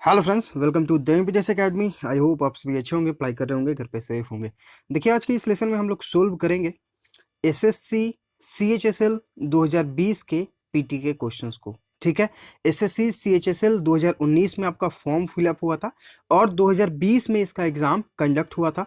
Hello friends, welcome to the MPTS academy. I hope आप सभी अच्छे होंगे, पढ़ाई कर रहे होंगे, घर पे सेफ होंगे। देखिए, आज के इस लेसन में हम लोग सोल्व करेंगे एसएससी सीएचएसएल 2020 के पीटी के क्वेश्चंस को। ठीक है। एसएससी सीएचएसएल 2019 में आपका फॉर्म फिलअप हुआ था और 2020 में इसका एग्जाम कंडक्ट हुआ था।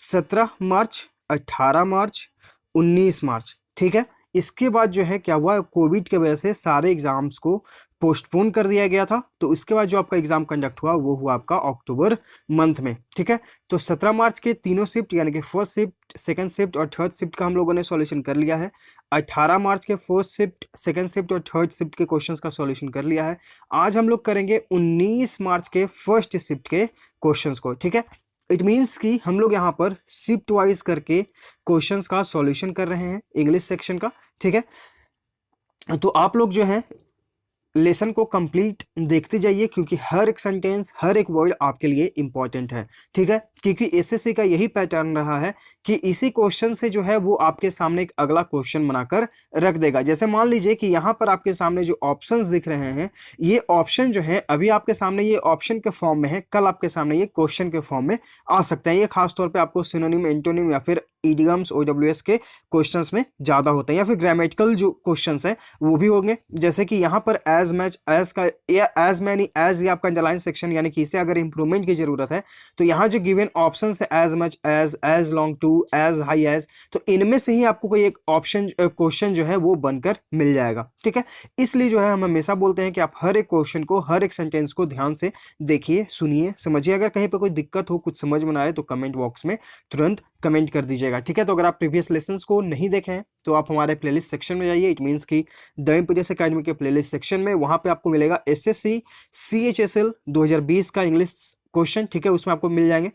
17 मार्च, 18 मार्च, 19 मार्च। ठीक है। इसके बाद जो है क्या हुआ, कोविड की वजह से सारे एग्जाम्स को पोस्टपोन कर दिया गया था। तो इसके बाद जो आपका एग्जाम कंडक्ट हुआ वो हुआ आपका अक्टूबर मंथ में। ठीक है। तो 17 मार्च के तीनों शिफ्ट यानी कि फर्स्ट शिफ्ट, सेकंड शिफ्ट और थर्ड शिफ्ट का हम लोगों ने सॉल्यूशन कर लिया है। 18 मार्च के फर्स्ट शिफ्ट, सेकंड शिफ्ट और थर्ड शिफ्ट के क्वेश्चंस का सॉल्यूशन कर लिया है। आज हम लोग करेंगे 19 मार्च के फर्स्ट शिफ्ट के क्वेश्चंस को। ठीक है। इट मीन्स कि हम लोग यहाँ पर शिफ्ट वाइज करके क्वेश्चंस का सॉल्यूशन कर रहे हैं इंग्लिश सेक्शन का। ठीक है। तो आप लोग जो है लेसन को कंप्लीट देखते जाइए, क्योंकि हर एक सेंटेंस, हर एक वर्ड आपके लिए इंपॉर्टेंट है। ठीक है। क्योंकि एसएससी का यही पैटर्न रहा है कि इसी क्वेश्चन से जो है वो आपके सामने एक अगला क्वेश्चन बनाकर रख देगा। जैसे मान लीजिए कि यहाँ पर आपके सामने जो ऑप्शंस दिख रहे हैं, ये ऑप्शन जो है अभी आपके सामने ये ऑप्शन के फॉर्म में है, कल आपके सामने ये क्वेश्चन के फॉर्म में आ सकते हैं। ये खासतौर पर आपको सिनोनिम, एंटोनिम या फिर इडियम्स, ओडब्ल्यूएस के क्वेश्चंस में ज्यादा होते हैं, या फिर ग्रामेटिकल जो क्वेश्चंस हैं वो भी होंगे। जैसे कि यहाँ पर एज मैच, एज का एज मैनी, एज ये आपका अंडरलाइन सेक्शन, यानी कि इसे अगर इंप्रूवमेंट की जरूरत है तो यहाँ जो गिवन ऑप्शन है as much as long to, as high as, तो इनमें से ही आपको कोई एक ऑप्शन क्वेश्चन जो है वो बनकर मिल जाएगा। ठीक है। इसलिए जो है हम हमेशा बोलते हैं कि आप हर एक क्वेश्चन को, हर एक सेंटेंस को ध्यान से देखिए, सुनिए, समझिए। अगर कहीं पर कोई दिक्कत हो, कुछ समझ में ना आए तो कमेंट बॉक्स में तुरंत कमेंट कर दीजिएगा। ठीक है। तो अगर आप प्रीवियस लेसन्स को नहीं देखे हैं तो आप हमारे प्लेलिस्ट सेक्शन में जाइए। इट मींस कि द एमपीटीएस एकेडमी के प्लेलिस्ट सेक्शन में, वहां पे आपको मिलेगा एसएससी सीएचएसएल 2020 का इंग्लिश क्वेश्चन। ठीक है। उसमें आपको मिल जाएंगे।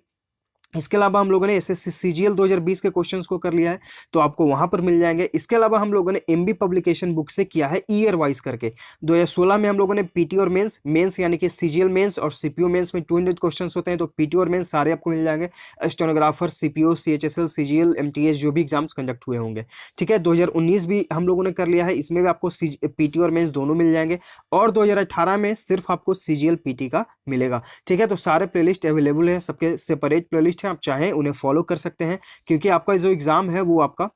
इसके अलावा हम लोगों ने एसएससी सीजीएल 2020 के क्वेश्चंस को कर लिया है, तो आपको वहां पर मिल जाएंगे। इसके अलावा हम लोगों ने एमबी पब्लिकेशन बुक से किया है ईयर वाइज करके। 2016 में हम लोगों ने पीटी और मेंस यानी कि सीजीएल मेंस और सीपीओ मेंस में 200 क्वेश्चंस होते हैं, तो पीटी और मेंस सारे आपको मिल जाएंगे। Stenographer, CPO, CHSL, CGL, MTS जो भी एग्जाम्स कंडक्ट हुए होंगे। ठीक है। 2019 भी हम लोगों ने कर लिया है, इसमें भी आपको पीटी और मेंस दोनों मिल जाएंगे। और 2018 में सिर्फ आपको सीजीएल पीटी का मिलेगा। ठीक है। तो सारे प्लेलिस्ट अवेलेबल है, सबके सेपरेट प्लेलिस्ट है, आप चाहें उन्हें फॉलो कर सकते हैं। क्योंकि आपका जो एग्जाम है वो आपका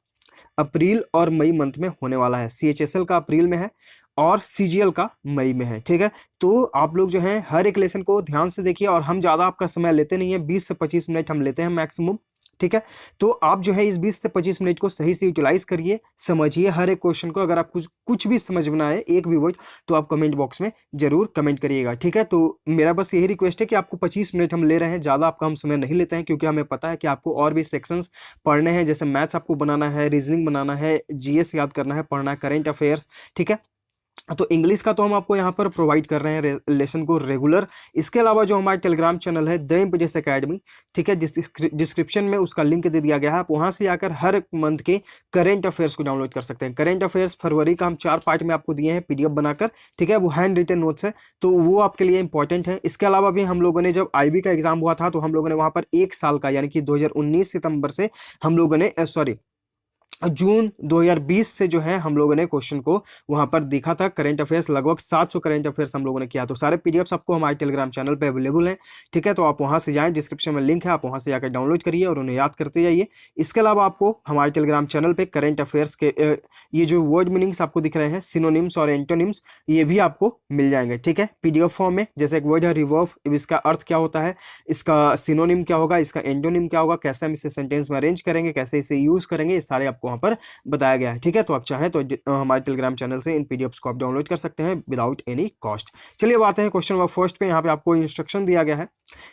अप्रैल और मई मंथ में होने वाला है। सीएचएसएल का अप्रैल में है और सीजीएल का मई में है। ठीक है। तो आप लोग जो है हर एक लेसन को ध्यान से देखिए, और हम ज्यादा आपका समय लेते नहीं है, 20 से 25 मिनट हम लेते हैं मैक्सिमम। ठीक है। तो आप जो है इस 20 से 25 मिनट को सही से यूटिलाइज करिए, समझिए हर एक क्वेश्चन को। अगर आप कुछ भी समझ में आए, एक भी वर्ड, तो आप कमेंट बॉक्स में जरूर कमेंट करिएगा। ठीक है। तो मेरा बस यही रिक्वेस्ट है कि आपको 25 मिनट हम ले रहे हैं, ज़्यादा आपका हम समय नहीं लेते हैं, क्योंकि हमें पता है कि आपको और भी सेक्शंस पढ़ने हैं। जैसे मैथ्स आपको बनाना है, रीजनिंग बनाना है, जीएस याद करना है, पढ़ना है, करेंट अफेयर्स। ठीक है। तो इंग्लिश का तो हम आपको यहाँ पर प्रोवाइड कर रहे हैं लेसन को रेगुलर। इसके अलावा जो हमारा टेलीग्राम चैनल है द एमपीटीएस एकेडमी, ठीक है, डिस्क्रिप्शन में उसका लिंक दे दिया गया है। आप वहाँ से आकर हर एक मंथ के करेंट अफेयर्स को डाउनलोड कर सकते हैं। करेंट अफेयर्स फरवरी का हम 4 पार्ट में आपको दिए हैं पीडीएफ बनाकर। ठीक है। वो हैंड रिटन नोट्स है, तो वो आपके लिए इंपॉर्टेंट है। इसके अलावा भी हम लोगों ने जब आईबी का एग्जाम हुआ था तो हम लोगों ने वहाँ पर 1 साल का, यानी कि 2019 सितंबर से हम लोगों ने जून 2020 से जो है हम लोगों ने क्वेश्चन को वहां पर देखा था। करंट अफेयर्स लगभग 700 करंट अफेयर्स हम लोगों ने किया। तो सारे पीडीएफ्स आपको हमारे टेलीग्राम चैनल पे अवेलेबल हैं। ठीक है। तो आप वहां से जाएं, डिस्क्रिप्शन में लिंक है, आप वहां से जाकर डाउनलोड करिए और उन्हें याद करते जाइए। इसके अलावा आपको हमारे टेलीग्राम चैनल पे करंट अफेयर्स के ये जो वर्ड मीनिंग्स आपको दिख रहे हैं, सिनोनिम्स और एंटोनिम्स, ये भी आपको मिल जाएंगे। ठीक है। पीडीएफ फॉर्म में। जैसे एक वर्ड है रिवर्व, इसका अर्थ क्या होता है, इसका सिनोनिम क्या होगा, इसका एंटोनिम क्या होगा, कैसे हम इसे सेंटेंस में अरेंज करेंगे, कैसे इसे यूज करेंगे, ये सारे आपको वहां पर बताया गया है। ठीक है। तो आप चाहें तो हमारे टेलीग्राम चैनल से इन पीडीएफ्स को आप डाउनलोड कर सकते हैं विदाउट एनी कॉस्ट। चलिए अब आते हैं क्वेश्चन नंबर फर्स्ट पे। यहाँ पे आपको इंस्ट्रक्शन दिया गया है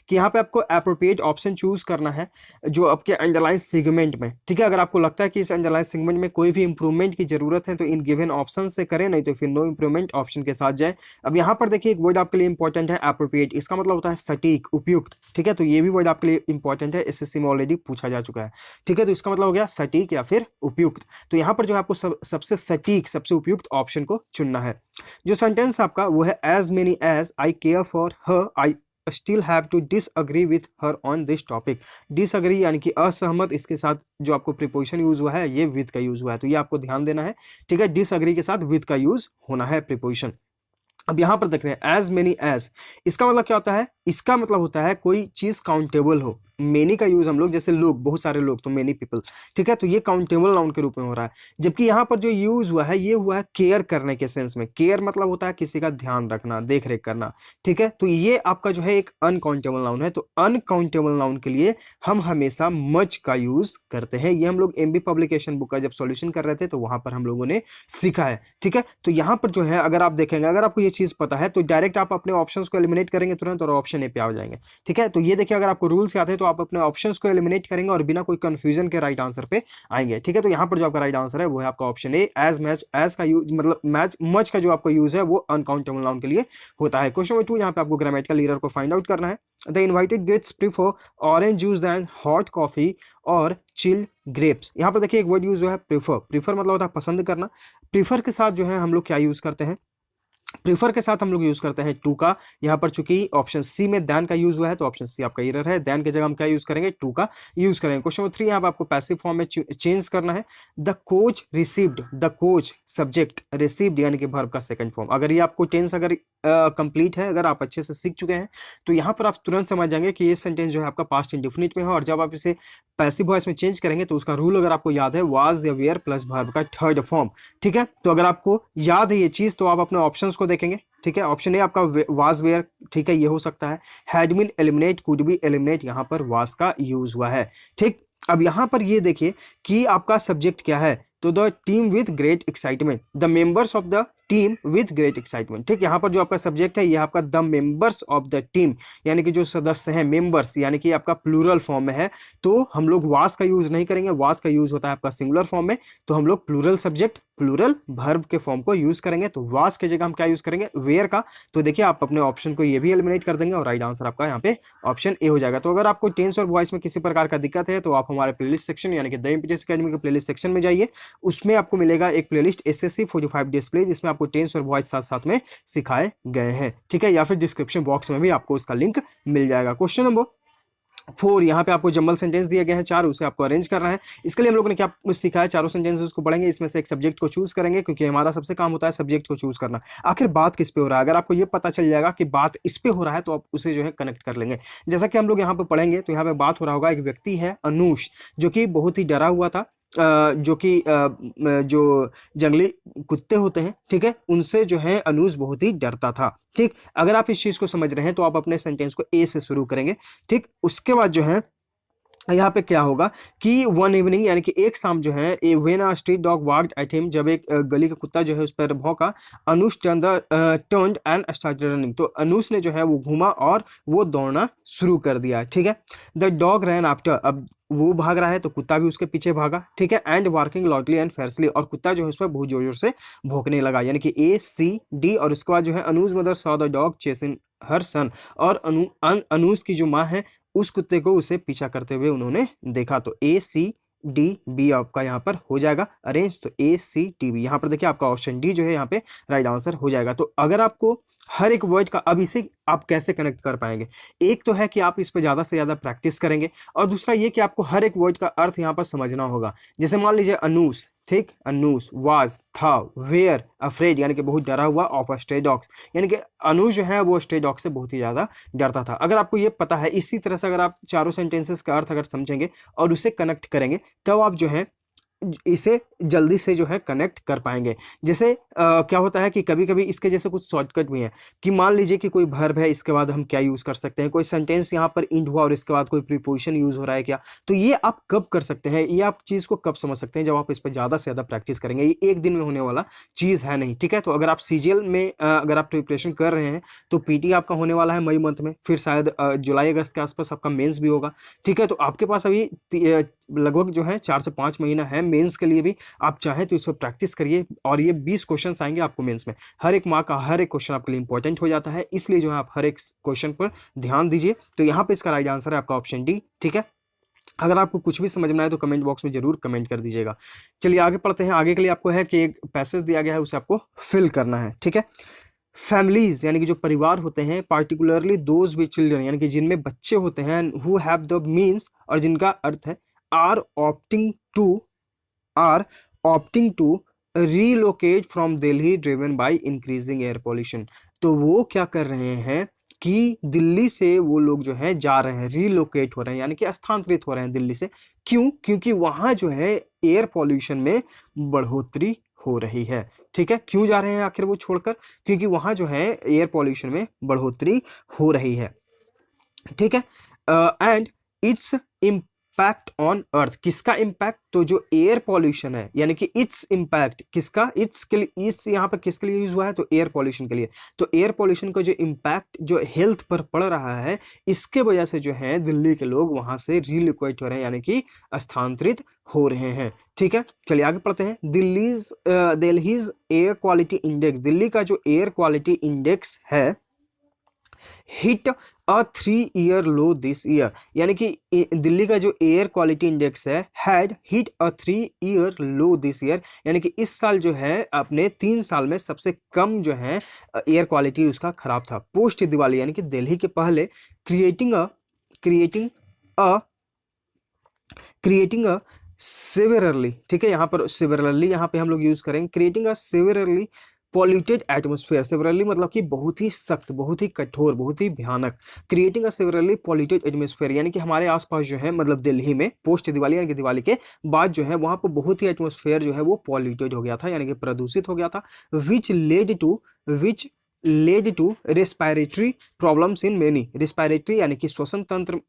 कि यहाँ पे आपको एप्रोप्रिएट ऑप्शन चूज करना है जो आपके अंडरलाइन सेगमेंट में। ठीक है। अगर आपको लगता है कि इस अंडरलाइन सेगमेंट में कोई भी इंप्रूवमेंट की जरूरत है तो इन गिवन ऑप्शन से करें, नहीं तो फिर नो इंप्रूवमेंट ऑप्शन के साथ जाए। अब यहाँ पर देखिए एक वर्ड आपके लिए इंपॉर्टेंट है एप्रोप्रिएट, इसका मतलब होता है सटीक, उपयुक्त। ठीक है। तो ये भी वर्ड आपके लिए इंपॉर्टेंट है, एसएससी में ऑलरेडी पूछा जा चुका है। ठीक है। तो इसका मतलब हो गया सटीक या फिर उपयुक्त। तो यहाँ पर जो आपको सबसे सटीक, सबसे उपयुक्त ऑप्शन को चुनना है। जो सेंटेंस आपका वो है as many as I care for her I still have to disagree with her on this topic. Disagree यानी कि असहमत, इसके साथ जो आपको प्रीपोजिशन यूज हुआ है ये विद का यूज हुआ है, तो ये आपको ध्यान देना है। ठीक है। डिसअग्री के साथ विद का यूज होना है प्रीपोजिशन। अब यहाँ पर देखते हैं एज मेनी एज, इसका मतलब क्या होता है, इसका मतलब होता है कोई चीज काउंटेबल हो। मेनी का यूज हम लोग, जैसे लोग, बहुत सारे लोग, तो मेनी पीपल, ठीक है, तो ये काउंटेबल नाउन के रूप में हो रहा है। जबकि यहाँ पर जो यूज हुआ है ये हुआ है केयर करने के सेंस में। केयर मतलब होता है किसी का ध्यान रखना, देख रेख करना, ठीक है, तो ये आपका जो है एक अनकाउंटेबल नाउन है। तो अनकाउंटेबल नाउन के लिए हम हमेशा मच का यूज करते हैं। ये हम लोग एमबी पब्लिकेशन बुक का जब सॉल्यूशन कर रहे थे तो वहां पर हम लोगों ने सीखा है, ठीक है। तो यहाँ पर जो है अगर आप देखेंगे, अगर आपको ये चीज पता है तो डायरेक्ट आप अपने ऑप्शंस को एलिमिनेट करेंगे तुरंत और ऑप्शन ए पे आ जाएंगे, ठीक है। तो ये देखिए, अगर आपको रूल्स याद है तो आप अपने ऑप्शंस को एलिमिनेट करेंगे और बिना कोई कंफ्यूजन के राइट आंसर पे आएंगे, ठीक है। तो यहाँ पर जो आपका राइट आंसर है वो है आपका option A, as match. As का यूज मतलब मैच, मच का जो आपका यूज है वो अनकाउंटेबल नाउन के लिए होता है। क्वेश्चन नंबर 2, यहाँ पे आपको ग्रामेटिकल एरर को फाइंड आउट करना है। The invited guests prefer orange juice than hot coffee और चिल ग्रेप्स। यहाँ पर देखिए एक वर्ड यूज हुआ है प्रीफर। प्रीफर मतलब होता है पसंद करना। प्रीफर के साथ जो है हम लोग क्या यूज करते हैं, प्रीफर के साथ हम लोग यूज करते हैं टू का। यहाँ पर चूंकि ऑप्शन सी में दैन का यूज हुआ है तो ऑप्शन सी आपका एरर है। दैन की जगह हम क्या यूज करेंगे, टू का यूज करेंगे। क्वेश्चन नंबर 3, यहाँ पर आपको पैसिव फॉर्म में चेंज करना है। The coach received, the coach subject, received यानी कि वर्ब का सेकंड फॉर्म। अगर ये आपको टेंस अगर कंप्लीट है, अगर आप अच्छे से सीख चुके हैं तो यहाँ पर आप तुरंत समझ जाएंगे कि ये सेंटेंस जो है आपका पास्ट इंडेफिनिट में है। और जब आप इसे पैसिव वॉइस में चेंज करेंगे तो उसका रूल अगर आपको याद है, वाज या वेयर प्लस वर्ब का थर्ड फॉर्म, ठीक है। तो अगर आपको याद है ये चीज तो आप अपने ऑप्शंस को देखेंगे, ठीक है। ऑप्शन ए आपका वाज वेयर, ठीक है, ये हो सकता है। Had been eliminate, could be eliminate, यहाँ पर वाज का यूज हुआ है, ठीक। अब यहाँ पर ये देखिए कि आपका सब्जेक्ट क्या है, तो the team with great excitement, the members of the team with great excitement, ठीक। यहाँ पर जो आपका सब्जेक्ट है ये आपका the members of the team, यानी कि जो सदस्य हैं, मेंबर्स यानी कि आपका प्लूरल फॉर्म में है। तो हम लोग वास का यूज नहीं करेंगे, वास का यूज होता है आपका सिंगुलर फॉर्म में। तो हम लोग प्लूरल सब्जेक्ट प्लूरल वर्ब के फॉर्म को यूज करेंगे। तो वास की जगह हम क्या यूज करेंगे, वेयर का। तो देखिए आप अपने ऑप्शन को ये भी एलिमिनेट कर देंगे और राइट आंसर आपका यहाँ पे ऑप्शन ए हो जाएगा। तो अगर आपको टेंस और वॉइस में किसी प्रकार का दिक्कत है तो आप हमारे प्लेलिस्ट सेक्शन यानी कि द एमपीटीएस एकेडमी के प्लेलिस्ट सेक्शन में जाइए। उसमें आपको मिलेगा एक प्लेलिस्ट एसएससी 45 डिस्प्लेज, इसमें आपको टेंस और वॉइस साथ साथ में सिखाए गए हैं, ठीक है। या फिर डिस्क्रिप्शन बॉक्स में भी आपको उसका लिंक मिल जाएगा। क्वेश्चन नंबर 4, यहाँ पे आपको जंबल सेंटेंस दिए गए हैं 4, उसे आपको अरेंज करना है। इसके लिए हम लोगों ने क्या सीखा है, चारों सेंटेंसेस को पढ़ेंगे, इसमें से एक सब्जेक्ट को चूज करेंगे क्योंकि हमारा सबसे काम होता है सब्जेक्ट को चूज करना। आखिर बात किस पे हो रहा है, अगर आपको ये पता चल जाएगा कि बात इस पे हो रहा है तो आप उसे जो है कनेक्ट कर लेंगे। जैसा कि हम लोग यहाँ पे पढ़ेंगे तो यहाँ पे बात हो रहा होगा, एक व्यक्ति है अनूश जो कि बहुत ही डरा हुआ था, जो कि जो जंगली कुत्ते होते हैं, ठीक है, उनसे जो है अनूज बहुत ही डरता था, ठीक। अगर आप इस चीज को समझ रहे हैं तो आप अपने सेंटेंस को ए से शुरू करेंगे, ठीक। उसके बाद जो है यहाँ पे क्या होगा कि वन इवनिंग यानी कि एक शाम जो है, uh when a street dog walked at him, जब एक गली का कुत्ता जो है उस पर भौंका, Anuj turned and started running, तो अनुज ने जो है वो घूमा और वो दौड़ना शुरू कर दिया, ठीक है। द डॉग रैन आफ्टर, अब वो भाग रहा है तो कुत्ता भी उसके पीछे भागा, ठीक है। एंड वार्किंग लाउडली एंड फेयरसली, और कुत्ता जो है उस पर बहुत जोर जोर से भौंकने लगा, यानी कि ए सी डी। और उसके बाद जो है Anuj mother saw the dog chasing her son, और अनुज की जो माँ है उस कुत्ते को उसे पीछा करते हुए उन्होंने देखा। तो ए सी डी बी आपका यहाँ पर हो जाएगा अरेंज। तो ए सी टी बी, यहाँ पर देखिए आपका ऑप्शन डी जो है यहाँ पे राइट आंसर हो जाएगा। तो अगर आपको हर एक वर्ड का, अब इसे आप कैसे कनेक्ट कर पाएंगे, एक तो है कि आप इस पर ज्यादा से ज्यादा प्रैक्टिस करेंगे, और दूसरा ये कि आपको हर एक वर्ड का अर्थ यहाँ पर समझना होगा। जैसे मान लीजिए अनूस, ठीक, अनूस, वाज, था, वेयर, अफ्रेड यानी कि बहुत डरा हुआ, ऑफ स्ट्रे डॉग्स यानी कि अनुज जो है वो स्ट्रे डॉग से बहुत ही ज्यादा डरता था। अगर आपको ये पता है, इसी तरह से अगर आप चारों सेंटेंसेस का अर्थ अगर समझेंगे और उसे कनेक्ट करेंगे तब आप जो है इसे जल्दी से जो है कनेक्ट कर पाएंगे। जैसे क्या होता है कि कभी कभी इसके जैसे कुछ शॉर्टकट भी हैं कि मान लीजिए कि कोई वर्ब है, इसके बाद हम क्या यूज कर सकते हैं, कोई सेंटेंस यहाँ पर इंड हुआ और इसके बाद कोई प्रीपोजिशन यूज हो रहा है क्या, तो ये आप कब कर सकते हैं, ये आप चीज को कब समझ सकते हैं, जब आप इस पर ज्यादा से ज्यादा प्रैक्टिस करेंगे। ये एक दिन में होने वाला चीज है नहीं, ठीक है। तो अगर आप सीजीएल में अगर आप प्रिपरेशन कर रहे हैं तो पीटी आपका होने वाला है मई मंथ में, फिर शायद जुलाई अगस्त के आसपास आपका मेंस भी होगा, ठीक है। तो आपके पास अभी लगभग जो है 4 से 5 महीना है मेंस के लिए भी। आप चाहें तो इस पर प्रैक्टिस करिए और ये 20 क्वेश्चन आएंगे आपको मेंस में। हर एक मार्क का हर एक क्वेश्चन आपके लिए इंपॉर्टेंट हो जाता है, इसलिए जो है आप हर एक क्वेश्चन पर ध्यान दीजिए। तो यहाँ पे इसका राइट आंसर है आपका ऑप्शन डी, ठीक है। अगर आपको कुछ भी समझ में आए तो कमेंट बॉक्स में जरूर कमेंट कर दीजिएगा। चलिए आगे पढ़ते हैं। आगे के लिए आपको है कि एक पैसेज दिया गया है उसे आपको फिल करना है, ठीक है। फैमिलीज यानी कि जो परिवार होते हैं, पार्टिकुलरली दोज विद चिल्ड्रन यानी कि जिनमें बच्चे होते हैं, हु हैव द मीन्स और जिनका अर्थ है are opting to relocate from Delhi driven by increasing air pollution. तो वो क्या कर रहे हैं कि दिल्ली से वो लोग जो है जा रहे हैं, रीलोकेट हो रहे हैं, यानी कि स्थानांतरित हो रहे हैं दिल्ली से। क्यों? क्योंकि वहां जो है एयर पॉल्यूशन में बढ़ोतरी हो रही है। ठीक है, क्यों जा रहे हैं आखिर वो छोड़कर? क्योंकि वहां जो है एयर पॉल्यूशन में बढ़ोतरी हो रही है। ठीक है, and its impact on earth. किसका इम्पैक्ट? तो जो एयर पॉल्यूशन है, यानी कि इट्स इम्पैक्ट किसका? इट्स के लिए, इट्स यहाँ पर किसके लिए यूज हुआ है? तो एयर पॉल्यूशन के लिए। तो एयर पॉल्यूशन का जो इम्पैक्ट जो हेल्थ पर पड़ रहा है, इसके वजह से जो है दिल्ली के लोग वहां से रिलोकेट हो रहे हैं, यानी कि स्थानांतरित हो रहे हैं। ठीक है, चलिए आगे पढ़ते हैं। Delhi's air quality index, Delhi का जो एयर क्वालिटी इंडेक्स है, hit a 3 year low this year. यानी कि दिल्ली का जो एयर क्वालिटी इंडेक्स है, had hit a 3 year low this year, यानी कि इस साल जो है अपने 3 साल में सबसे कम जो है एयर क्वालिटी उसका खराब था। पोस्ट दिवाली, यानी कि दिल्ली के पहले, creating a creating a creating a severely, ठीक है, यहाँ पर सिवियरली यहाँ पे हम लोग यूज करेंगे, creating a severely polluted atmosphere. Severely मतलब कि बहुत ही सख्त, बहुत ही कठोर, बहुत ही भयानक। Creating a severely polluted atmosphere, यानी कि हमारे आसपास जो है, मतलब दिल्ली में पोस्ट दिवाली यानी कि दिवाली के बाद जो है वहां पर बहुत ही एटमोस्फेयर जो है वो पॉल्यूटेड हो गया था, यानी कि प्रदूषित हो गया था। Which led to respiratory problems in many. Respiratory यानी कि श्वसन तंत्र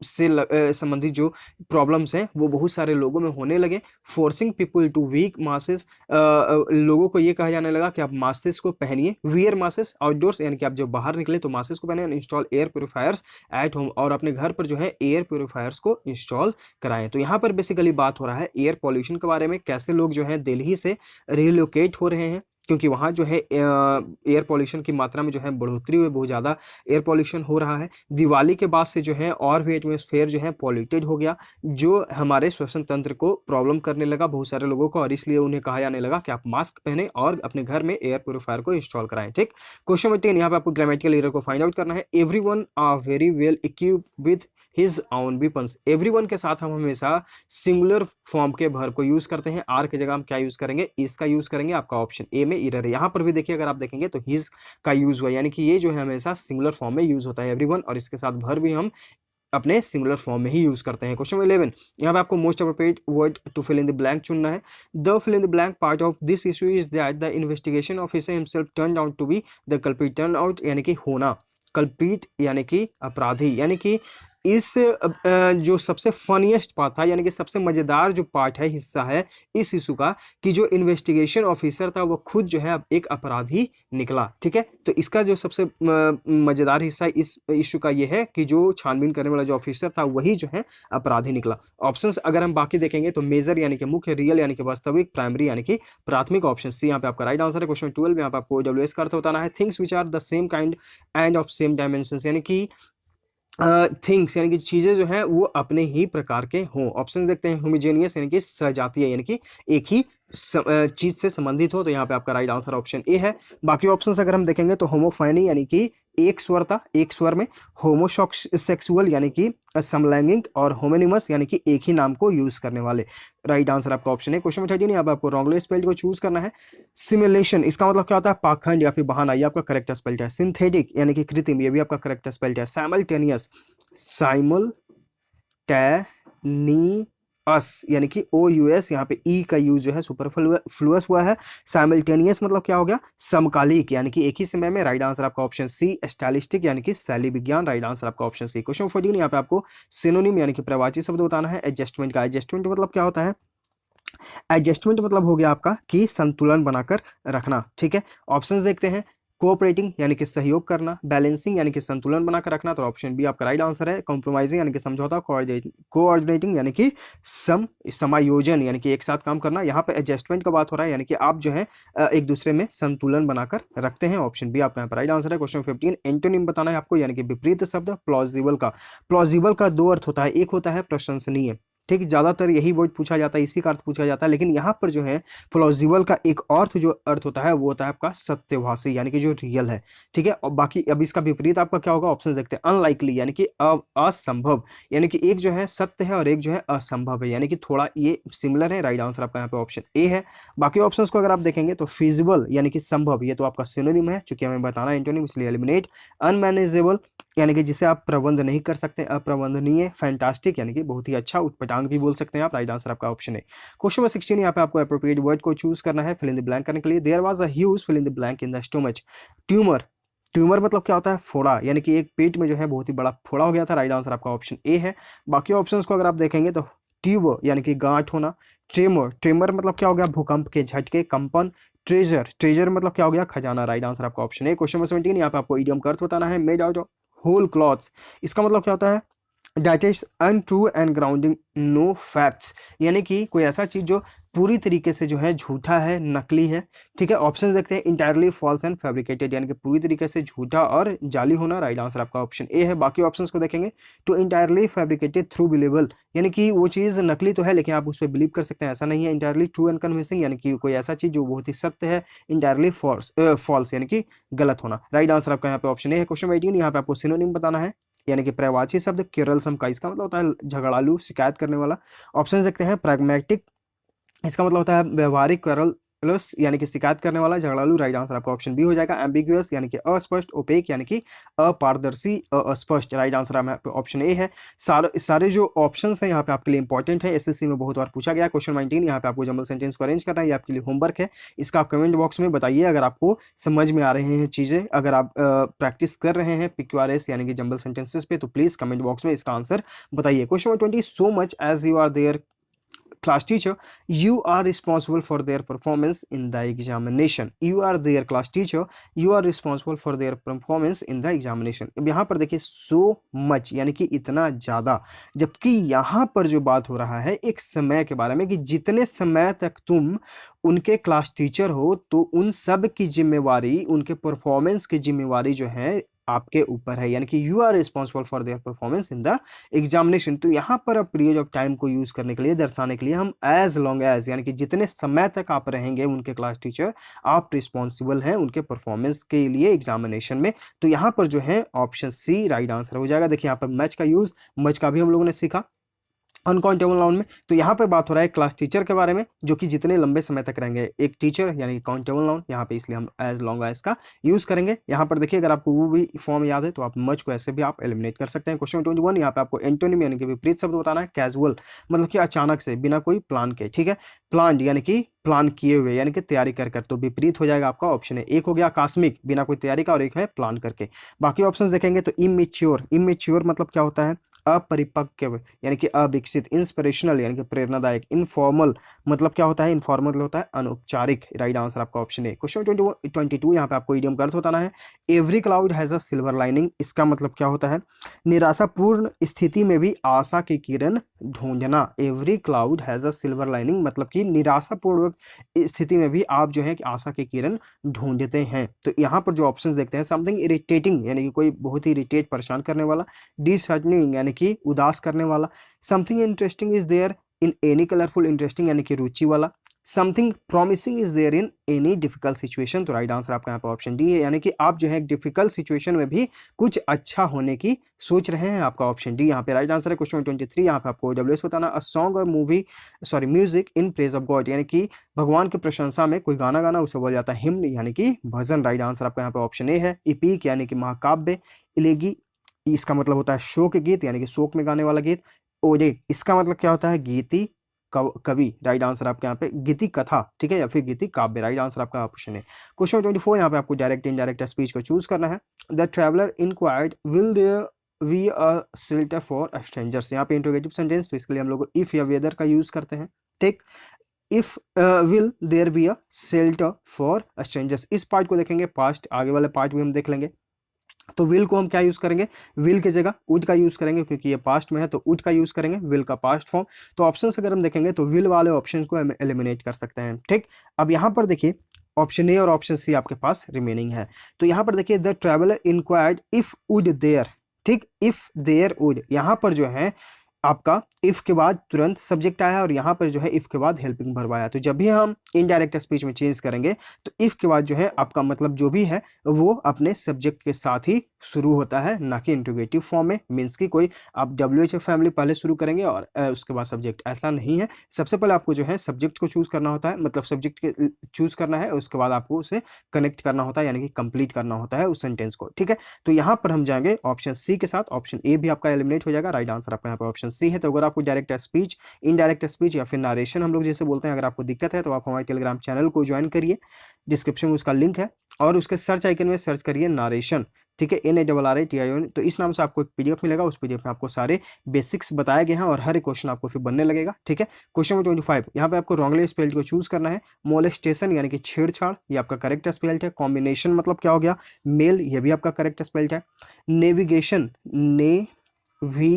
से संबंधित जो प्रॉब्लम्स हैं वो बहुत सारे लोगों में होने लगे। Forcing people two week masses, लोगों को ये कहा जाने लगा कि आप मास्सेस को पहनिए, वियर मास्सेस आउटडोर्स, यानी कि आप जब बाहर निकले तो मास्सेस को पहने, install air purifiers at home, और अपने घर पर जो है एयर प्योरीफायर्स को इंस्टॉल कराएं। तो यहाँ पर बेसिकली बात हो रहा है एयर पॉल्यूशन के बारे में, कैसे लोग जो है दिल्ली से रिलोकेट हो रहे हैं, क्योंकि वहाँ जो है एयर पॉल्यूशन की मात्रा में जो है बढ़ोतरी हुई, बहुत ज़्यादा एयर पॉल्यूशन हो रहा है। दिवाली के बाद से जो है और भी एटमॉस्फेयर जो है पॉल्यूटेड हो गया, जो हमारे श्वसन तंत्र को प्रॉब्लम करने लगा बहुत सारे लोगों को, और इसलिए उन्हें कहा जाने लगा कि आप मास्क पहने और अपने घर में एयर प्योरीफायर को इंस्टॉल कराएं। ठीक, क्वेश्चन नंबर 3, यहाँ पे आपको ग्रामेटिकल एरर को फाइंड आउट करना है। Everyone are very well equipped with his own weapons. Everyone के साथ हम हमेशा सिंगुलर फॉर्म के भर को यूज करते हैं। आर की जगह हम क्या यूज करेंगे? इसका यूज करेंगे। आपका ऑप्शन ए में एरर है। यहाँ पर भी देखिए, अगर आप देखेंगे तो हिज का यूज हुआ, यानी कि ये जो है हमेशा सिंगुलर फॉर्म में यूज होता है एवरीवन, और इसके साथ भर भी हम अपने सिंगुलर फॉर्म में ही यूज करते हैं। क्वेश्चन 11, यहाँ पे आपको most appropriate word to fill in the blank चुनना है। The fill in the blank part of this issue is that the investigation officer himself turned out to be the culprit. Turn out यानी कि होना, culprit यानी कि अपराधी, यानी कि इस जो सबसे फनीएस्ट पार्ट था, यानी कि सबसे मजेदार जो पार्ट है, हिस्सा है इस इशू का, कि जो इन्वेस्टिगेशन ऑफिसर था वो खुद जो है अब एक अपराधी निकला। ठीक है, तो इसका जो सबसे मजेदार हिस्सा इस इशू का ये है कि जो छानबीन करने वाला जो ऑफिसर था वही जो है अपराधी निकला। ऑप्शंस अगर हम बाकी देखेंगे तो मेजर यानी कि मुख्य, रियल यानी कि वास्तविक, प्राइमरी यानी कि प्राथमिक, ऑप्शन सी यहाँ पे आपका राइट आंसर है। क्वेश्चन 12 यहाँ पे आपको डब्ल्यूएस का अर्थ बताना है। Things which are the same kind and of same dimension, यानी कि थिंग्स यानी कि चीजें जो हैं वो अपने ही प्रकार के हों। ऑप्शन देखते हैं। होमोजेनियस यानी कि सजातीय, यानी कि एक ही चीज से संबंधित हो, तो यहाँ पे आपका राइट आंसर ऑप्शन ए है। बाकी ऑप्शंस अगर हम देखेंगे तो होमोफाइनी यानी कि एक स्वरता, एक स्वर में, होमोसेक्सुअल यानी कि समलैंगिक, और होमोनिमस यानी कि एक ही नाम को यूज करने वाले। राइट आंसर आपका ऑप्शन है। क्वेश्चन 13, यहाँ पे आपको रॉन्गली स्पेल्ड को चूज करना है। सिमुलेशन, इसका मतलब क्या होता है? पाखंड या फिर बहाना, ये आपका करेक्ट स्पेल्ड है। सिंथेटिक यानी कि कृत्रिम, ये भी आपका करेक्ट स्पेल्ड है। साइमल्टेनियस, साइमल्टेनियस यानी कि ओ यू एस, यहाँ पे ई का यूज जो है सुपरफ्लुअस हुआ है। साइमल्टेनियस मतलब क्या हो गया? समकालिक, यानी कि एक ही समय में। राइट आंसर आपका ऑप्शन सी। स्टाइलिस्टिक यानी कि शैली विज्ञान, राइट आंसर आपका ऑप्शन सी। क्वेश्चन 14, यहाँ पे आपको सिनोनिम यानी कि प्रवाची शब्द बताना है। एडजस्टमेंट का, एडजस्टमेंट मतलब क्या होता है? एडजस्टमेंट मतलब हो गया आपका कि संतुलन बनाकर रखना। ठीक है, ऑप्शंस देखते हैं। कोऑपरेटिंग यानी कि सहयोग करना, बैलेंसिंग यानी कि संतुलन बनाकर रखना, तो ऑप्शन बी आपका राइट आंसर है। कॉम्प्रोमाइजिंग यानी कि समझौता, कोऑर्डिनेटिंग यानी कि समायोजन यानी कि एक साथ काम करना। यहाँ पे एडजस्टमेंट का बात हो रहा है, यानी कि आप जो है एक दूसरे में संतुलन बनाकर रखते हैं। ऑप्शन बी आपका यहाँ पर राइट आंसर है। क्वेश्चन 15, एंटोनिम बताना है आपको, यानी कि विपरीत शब्द। प्लॉजिबल का, प्लॉजिबल का दो अर्थ होता है। एक होता है प्रशंसनीय, ठीक, ज़्यादातर यही वर्ड पूछा जाता है, इसी का अर्थ पूछा जाता है, लेकिन यहाँ पर जो है प्लॉजिबल का एक अर्थ जो अर्थ होता है वो होता है आपका सत्यभाषी, यानी कि जो रियल है। ठीक है, और बाकी अब इसका विपरीत आपका क्या होगा, ऑप्शन देखते हैं। अनलाइकली यानी कि असंभव, यानी कि एक जो है सत्य है और एक जो है असंभव है, यानी कि थोड़ा ये सिमिलर है। राइट आंसर आपका यहाँ पे ऑप्शन ए है। बाकी ऑप्शंस को अगर आप देखेंगे तो फिजिबल यानी कि संभव, ये तो आपका सिनोनिम है, चूंकि हमें बताना है एंटोनिम, इसलिए एलिमिनेट। अनमैनेजेबल यानी कि जिसे आप प्रबंध नहीं कर सकते, अप्रबंधनीय। फैंटास्टिक यानी कि बहुत ही अच्छा, उत्पटांग भी बोल सकते हैं आप। राइट आंसर आपका ऑप्शन है। क्वेश्चन नंबर 16, यहाँ पे आपको एप्रोप्रिएट वर्ड को चूज करना है फिल इन द ब्लैंक करने के लिए। There was a huge fill in the blank in the stomach. Tumour, tumour मतलब क्या होता है, फोड़ा, यानी कि एक पेट में जो है बहुत ही बड़ा फोड़ा हो गया था। राइट आंसर आपका ऑप्शन ए है। बाकी ऑप्शंस को अगर आप देखेंगे तो ट्यूब यानी कि गांठ होना। ट्रेमर, ट्रेमर मतलब क्या हो गया, भूकंप के झटके, कंपन। ट्रेजर, ट्रेजर मतलब क्या हो गया, खजाना। राइट आंसर आपका ऑप्शन है। क्वेश्चन नंबर 17, यहाँ पे आपको इडियम का अर्थ बताना है। Made out of whole cloths, इसका मतलब क्या होता है, that is untrue and grounding no facts, यानी कि कोई ऐसा चीज जो पूरी तरीके से जो है झूठा है, नकली है। ठीक है, ऑप्शंस देखते हैं। इंटायरली फॉल्स एंड फैब्रिकेटेड, यानी कि पूरी तरीके से झूठा और जाली होना। राइट आंसर आपका ऑप्शन ए है। बाकी ऑप्शंस को देखेंगे तो इंटायरली फैब्रिकेटेड थ्रू बिलीवेबल, यानी कि वो चीज़ नकली तो है लेकिन आप उस पर बिलीव कर सकते हैं, ऐसा नहीं है। इंटायरली ट्रू एंड कन्विंसिंग, यानी कि कोई ऐसा चीज जो बहुत ही सत्य है। इंटायरली फॉल्स यानी कि गलत होना। राइट आंसर आपका यहाँ पे ऑप्शन ए है। क्वेश्चन 18, यहाँ पे आपको सिनोनिम बताना है, यानी कि प्रवाची शब्द केरलसम का, इसका मतलब होता है झगड़ालू, शिकायत करने वाला। ऑप्शन देखते हैं। प्रैग्मेटिक, इसका मतलब होता है व्यवहारिक, करलस यानी कि शिकायत करने वाला, झगड़ालू। राइट आंसर आपका ऑप्शन बी हो जाएगा। एम्बिगुअस यानी कि अस्पष्ट, ओपेक यानी कि अपारदर्शी, अस्पष्ट। राइट आंसर ऑप्शन ए है। सारे जो ऑप्शंस हैं यहाँ पे आपके लिए इंपॉर्टेंट है, एसएससी में बहुत बार पूछा गया। क्वेश्चन 19, यहाँ पे आपको जंबल सेंटेंस को अरेंज करना है, ये आपके लिए होमवर्क है। इसका आप कमेंट बॉक्स में बताइए अगर आपको समझ में आ रहे हैं चीजें, अगर आप प्रैक्टिस कर रहे हैं पिक्यूआरएस यानी कि जंबल सेंटेंसेस पे, तो प्लीज कमेंट बॉक्स में इसका आंसर बताइए। Question 20, so much as you are there class teacher, you are responsible for their performance in the examination. You are their class teacher, you are responsible for their performance in the examination. अब यहाँ पर देखिए so much यानी कि इतना ज़्यादा, जबकि यहाँ पर जो बात हो रहा है एक समय के बारे में कि जितने समय तक तुम उनके क्लास टीचर हो तो उन सब की जिम्मेवारी, उनके परफॉर्मेंस की जिम्मेवारी जो है आपके ऊपर है, यानी कि you are responsible for their performance in the examination. तो यहाँ पर अब पीरियड ऑफ टाइम को यूज करने के लिए, दर्शाने के लिए हम एज लॉन्ग एज, यानी कि जितने समय तक आप रहेंगे उनके क्लास टीचर, आप रिस्पॉन्सिबल हैं उनके परफॉर्मेंस के लिए एग्जामिनेशन में। तो यहाँ पर जो है ऑप्शन सी राइट आंसर हो जाएगा। देखिए यहाँ पर मैच का यूज, मैच का भी हम लोगों ने सीखा अनकाउंटेबल नाउन में। तो यहाँ पे बात हो रहा है क्लास टीचर के बारे में, जो कि जितने लंबे समय तक रहेंगे एक टीचर, यानी काउंटेबल नाउन यहाँ पे, इसलिए हम एज लॉन्ग एज का यूज करेंगे। यहाँ पर देखिए अगर आपको वो भी फॉर्म याद है तो आप मच को ऐसे भी आप एलिमिनेट कर सकते हैं। क्वेश्चन 21, यहाँ पे आपको एंटोनिम यानी कि विपरीत शब्द बताना है। कैजुअल मतलब कि अचानक से, बिना कोई प्लान के। ठीक है, प्लान यानी कि प्लान किए हुए, यानी कि तैयारी कर कर, तो विपरीत हो जाएगा आपका ऑप्शन है। एक हो गया आकस्मिक, बिना कोई तैयारी का, और एक है प्लान करके। बाकी ऑप्शंस देखेंगे तो इमेच्योर, इमेच्योर मतलब क्या होता है, अपरिपक्व यानी कि अविकसित। इंस्पिरेशनल यानी कि प्रेरणादायक। इनफॉर्मल मतलब क्या होता है, इनफॉर्मल मतलब होता है अनौपचारिक। राइट आंसर आपका ऑप्शन है। क्वेश्चन 22, यहाँ पे आपको इडियम का अर्थ बताना है। Every cloud has a silver lining, इसका मतलब क्या होता है, निराशापूर्ण स्थिति में भी आशा की किरण ढूंढना। Every cloud has a silver lining मतलब कि निराशापूर्वक स्थिति में भी आप जो है कि आशा की किरण ढूंढते हैं। तो यहाँ पर जो ऑप्शंस देखते हैं, समथिंग इरिटेटिंग यानी कि कोई बहुत ही इरिटेट, परेशान करने वाला। डिसहार्टनिंग यानी कि उदास करने वाला। Something interesting is there in any colourful, interesting यानी कि रुचि वाला। Something promising is there in any difficult situation. तो राइट आंसर आपका यहाँ पर ऑप्शन डी है, यानी कि आप जो है एक डिफिकल्ट सिचुएशन में भी कुछ अच्छा होने की सोच रहे हैं, आपका ऑप्शन डी यहाँ पे राइट आंसर है। क्वेश्चन 23, यहाँ पे आपको डब्ल्यूएस बताना। अ सॉन्ग और music in praise of God, यानी कि भगवान की प्रशंसा में कोई गाना गाना, उसे बोला जाता है हिम्न यानी कि भजन। राइट आंसर आपका यहाँ पे ऑप्शन ए है। इपीक यानी कि महाकाव्य। इलेगी इसका मतलब होता है शोक गीत, यानी कि शोक में गाने वाला गीत। ओडे इसका मतलब क्या होता है, गीति कवि। राइट आंसर आपके यहाँ पे गीति कथा, ठीक है, या फिर गीति काव्य। राइट आंसर आपका ऑप्शन है। क्वेश्चन 24, यहाँ पे आपको डायरेक्ट इनडायरेक्ट स्पीच को चूज करना है। The traveller inquired will there be a shelter for strangers, यहाँ पे इंट्रोगेटिव सेंटेंस, तो इसके लिए हम लोग इफ या वेदर का यूज करते हैं। ठीक, if will there be a shelter for strangers, इस पार्ट को देखेंगे, पास्ट आगे वाले पार्ट भी हम देख लेंगे। तो विल को हम क्या यूज करेंगे, विल की जगह वुड का यूज करेंगे, क्योंकि ये पास्ट में है तो वुड का यूज करेंगे, विल का पास्ट फॉर्म। तो ऑप्शंस अगर हम देखेंगे तो विल वाले ऑप्शन को हम एलिमिनेट कर सकते हैं। ठीक, अब यहाँ पर देखिए ऑप्शन ए और ऑप्शन सी आपके पास रिमेनिंग है। तो यहाँ पर देखिए the traveller inquired if would there, ठीक, इफ देयर वुड, यहाँ पर जो है आपका इफ के बाद तुरंत सब्जेक्ट आया और यहाँ पर जो है इफ के बाद हेल्पिंग वर्ब आया। तो जब भी हम इनडायरेक्ट स्पीच में चेंज करेंगे तो इफ के बाद जो है आपका मतलब जो भी है वो अपने सब्जेक्ट के साथ ही शुरू होता है, ना कि इंट्रोगेटिव फॉर्म में। मीन्स की कोई आप WH फैमिली पहले शुरू करेंगे और उसके बाद सब्जेक्ट, ऐसा नहीं है। सबसे पहले आपको जो है सब्जेक्ट को चूज करना होता है, मतलब सब्जेक्ट के चूज करना है, उसके बाद आपको उसे कनेक्ट करना होता है, यानी कि कंप्लीट करना होता है उस सेंटेंस को। ठीक है, तो यहाँ पर हम जाएंगे ऑप्शन सी के साथ। ऑप्शन ए भी आपका एलिमिनेट हो जाएगा, राइट आंसर आपका यहाँ पर ऑप्शन सी है। तो अगर आपको डायरेक्ट स्पीच, इनडायरेक्ट स्पीच या फिर नारेशन हम लोग जैसे बोलते हैं, अगर आपको दिक्कत है तो आप हमारे टेलीग्राम चैनल को ज्वाइन करिए, डिस्क्रिप्शन में उसका लिंक है, और उसके सर्च आइकन में सर्च करिए नारेशन, ठीक है, NARRATION। तो इस नाम से आपको एक PDF मिलेगा, उस PDF में आपको सारे बेसिक्स बताए गए हैं और हर एक क्वेश्चन आपको फिर बनने लगेगा। ठीक है, क्वेश्चन नंबर 25, यहाँ पे आपको रॉन्गली स्पेल्ड को चूज करना है। मोलेस्टेशन यानी कि छेड़छाड़, ये आपका करेक्ट स्पेल्ड है। कॉम्बिनेशन मतलब क्या हो गया, मेल, ये भी आपका करेक्ट स्पेल्ड है। नेविगेशन, नेविगेशन,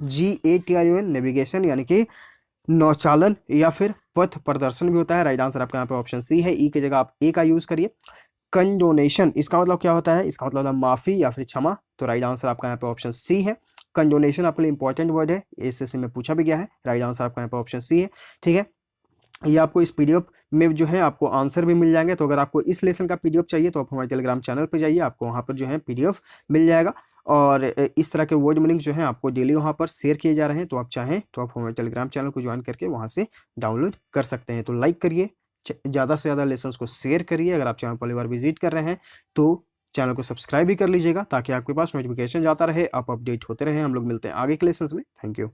GATION, नेविगेशन यानी कि नौचालन या फिर पथ प्रदर्शन भी होता है। राइट आंसर आपका यहाँ पे ऑप्शन सी है। ई की जगह आप ए का यूज करिए। कंडोनेशन, इसका मतलब क्या होता है, इसका मतलब माफी या फिर क्षमा। तो राइट आंसर आपका यहाँ पे ऑप्शन सी है। कंडोनेशन आपके लिए इंपॉर्टेंट वर्ड है, SSC में पूछा भी गया है। राइट आंसर आपका यहाँ पे ऑप्शन सी है। ठीक है, ये आपको इस PDF में जो है आपको आंसर भी मिल जाएंगे। तो अगर आपको इस लेसन का PDF चाहिए तो आप हमारे टेलीग्राम चैनल पर जाइए, आपको वहाँ पर जो है PDF मिल जाएगा। और इस तरह के वर्ड मीनिंग जो है आपको डेली वहाँ पर शेयर किए जा रहे हैं। तो आप चाहें तो आप हमारे टेलीग्राम चैनल को ज्वाइन करके वहाँ से डाउनलोड कर सकते हैं। तो लाइक करिए, ज़्यादा से ज़्यादा लेसन्स को शेयर करिए। अगर आप चैनल पहली बार विजिट कर रहे हैं तो चैनल को सब्सक्राइब भी कर लीजिएगा, ताकि आपके पास नोटिफिकेशन जाता रहे, आप अपडेट होते रहे। हम लोग मिलते हैं आगे के लेसन्स में। Thank you.